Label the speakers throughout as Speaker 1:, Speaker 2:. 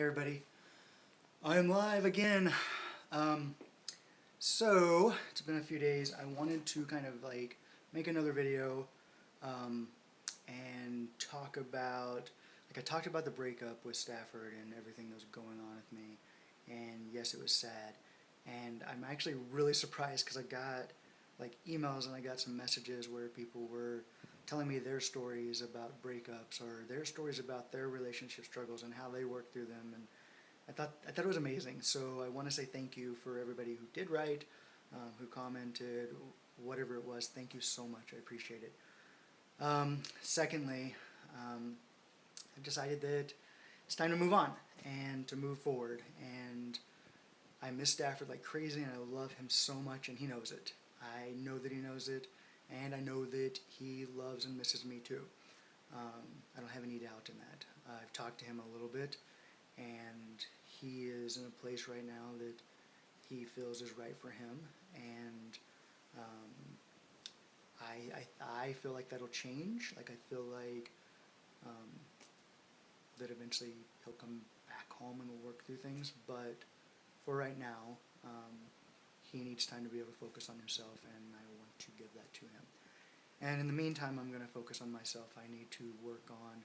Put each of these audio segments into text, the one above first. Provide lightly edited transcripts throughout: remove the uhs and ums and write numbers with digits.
Speaker 1: Hey everybody, I'm live again. So it's been a few days. I wanted to kind of like make another video and talk about, I talked about the breakup with Stafford and everything that was going on with me, and yes, it was sad. And I'm actually really surprised because I got like emails and I got some messages where people were telling me their stories about breakups or their stories about their relationship struggles and how they worked through them. And I thought it was amazing. So I want to say thank you for everybody who did write, who commented, whatever it was. Thank you so much. I appreciate it. Secondly, I decided that it's time to move on and to move forward. And I miss Stafford like crazy, and I love him so much, and he knows it. I know that he knows it, and I know that he loves and misses me too. I don't have any doubt in that. I've talked to him a little bit, and he is in a place right now that he feels is right for him, and I feel like that'll change. Like I feel like um, that eventually he'll come back home and we'll work through things, but for right now, he needs time to be able to focus on himself, and I want to give that to him. And in the meantime, I'm going to focus on myself. I need to work on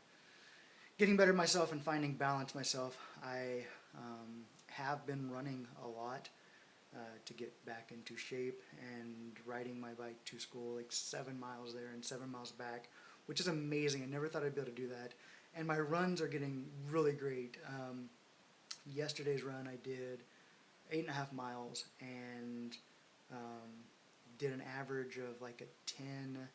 Speaker 1: getting better myself and finding balance myself. I have been running a lot to get back into shape and riding my bike to school, like 7 miles there and 7 miles back, which is amazing. I never thought I'd be able to do that. And my runs are getting really great. Yesterday's run I did 8.5 miles and did an average of like a 10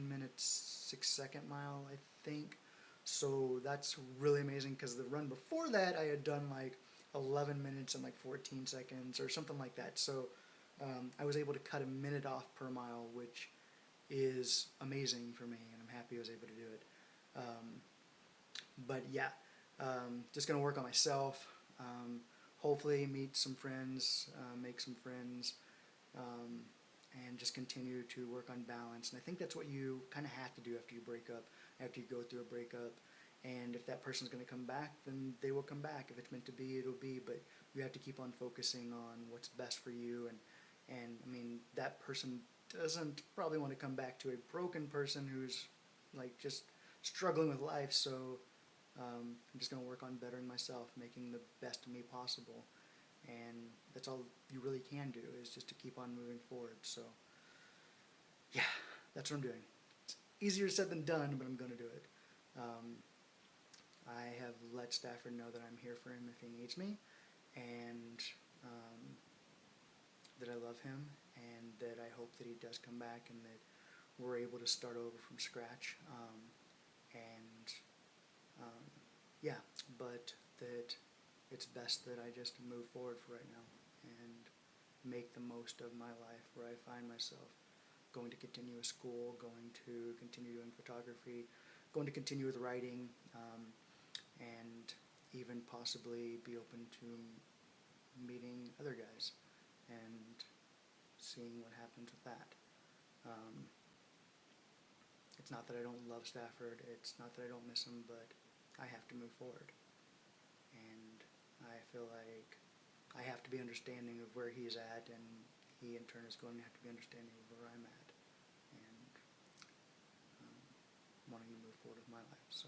Speaker 1: minutes 6 second mile, I think. So that's really amazing because the run before that I had done like 11 minutes and like 14 seconds or something like that. So I was able to cut a minute off per mile, which is amazing for me, and I'm happy I was able to do it. But yeah, just going to work on myself, hopefully meet some friends, make some friends, and just continue to work on balance. And I think that's what you kind of have to do after you break up, after you go through a breakup. And if that person's going to come back, then they will come back. If it's meant to be, it'll be. But you have to keep on focusing on what's best for you. And I mean, that person doesn't probably want to come back to a broken person who's like just struggling with life. So I'm just going to work on bettering myself, making the best of me possible. And that's all you really can do, is just to keep on moving forward. So yeah, that's what I'm doing. It's easier said than done, but I'm going to do it. I have let Stafford know that I'm here for him if he needs me, and that I love him, and that I hope that he does come back, and that we're able to start over from scratch. And yeah, but that it's best that I just move forward for right now and make the most of my life where I find myself going to continue with school, going to continue doing photography, going to continue with writing, and even possibly be open to meeting other guys and seeing what happens with that. It's not that I don't love Stafford, it's not that I don't miss him, but I have to move forward. And I feel like I have to be understanding of where he's at, and he in turn is going to have to be understanding of where I'm at, and wanting to move forward with my life. So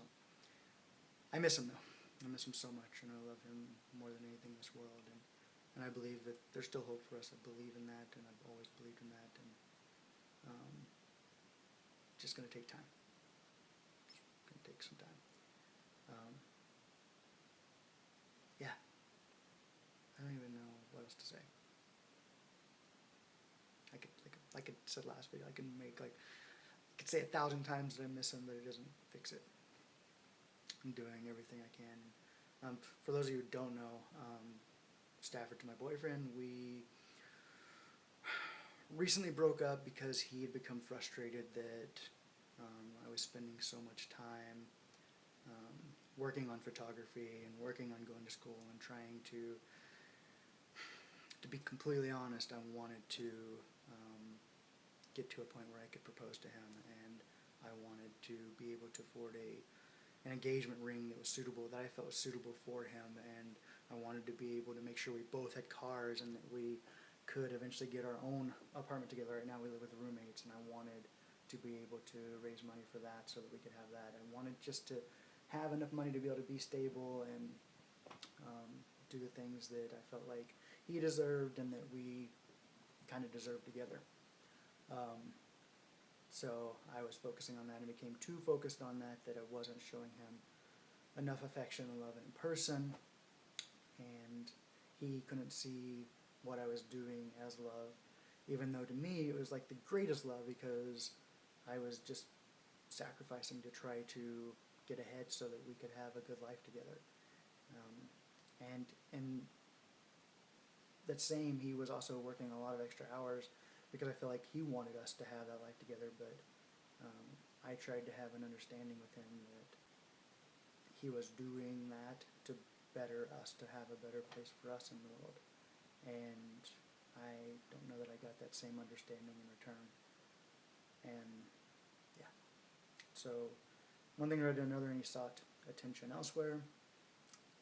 Speaker 1: I miss him though. I miss him so much, and I love him more than anything in this world, and I believe that there's still hope for us. I believe in that, and I've always believed in that, and just going to take time. It's going to take some time. Yeah, I don't even know what else to say. Like I said last video, I can say 1,000 times that I miss him, but it doesn't fix it. I'm doing everything I can. For those of you who don't know, Stafford, to my boyfriend, we recently broke up because he had become frustrated that I was spending so much time working on photography and working on going to school and trying to be completely honest, I wanted to get to a point where I could propose to him, and I wanted to be able to afford a an engagement ring that was suitable, that I felt was suitable for him, and I wanted to be able to make sure we both had cars and that we could eventually get our own apartment together. Right now we live with roommates, and I wanted to be able to raise money for that so that we could have that. I wanted just to have enough money to be able to be stable and do the things that I felt like he deserved and that we kind of deserved together. So I was focusing on that and became too focused on that I wasn't showing him enough affection and love in person, and he couldn't see what I was doing as love, even though to me it was like the greatest love, because I was just sacrificing to try to get ahead so that we could have a good life together. And that same, he was also working a lot of extra hours because I feel like he wanted us to have that life together, but I tried to have an understanding with him that he was doing that to better us, to have a better place for us in the world. And I don't know that I got that same understanding in return. And yeah, so one thing led to another, and he sought attention elsewhere,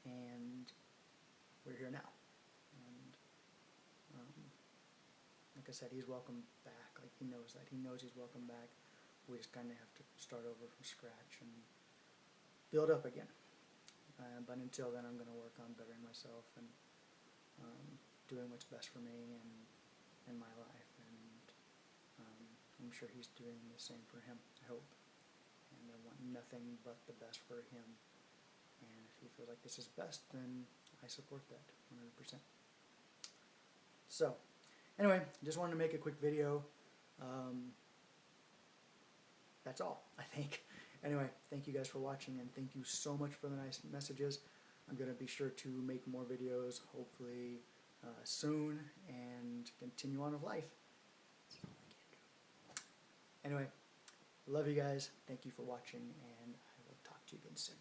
Speaker 1: and we're here now. And like I said, he's welcome back. Like, he knows that. He knows he's welcome back. We just kind of have to start over from scratch and build up again. But until then, I'm going to work on bettering myself and doing what's best for me and in my life. And I'm sure he's doing the same for him, I hope. And I want nothing but the best for him. And if he feels like this is best, then I support that 100%. So, anyway, just wanted to make a quick video. That's all, I think. Anyway, thank you guys for watching, and thank you so much for the nice messages. I'm going to be sure to make more videos, hopefully soon, and continue on with life. Anyway, love you guys. Thank you for watching, and I will talk to you again soon.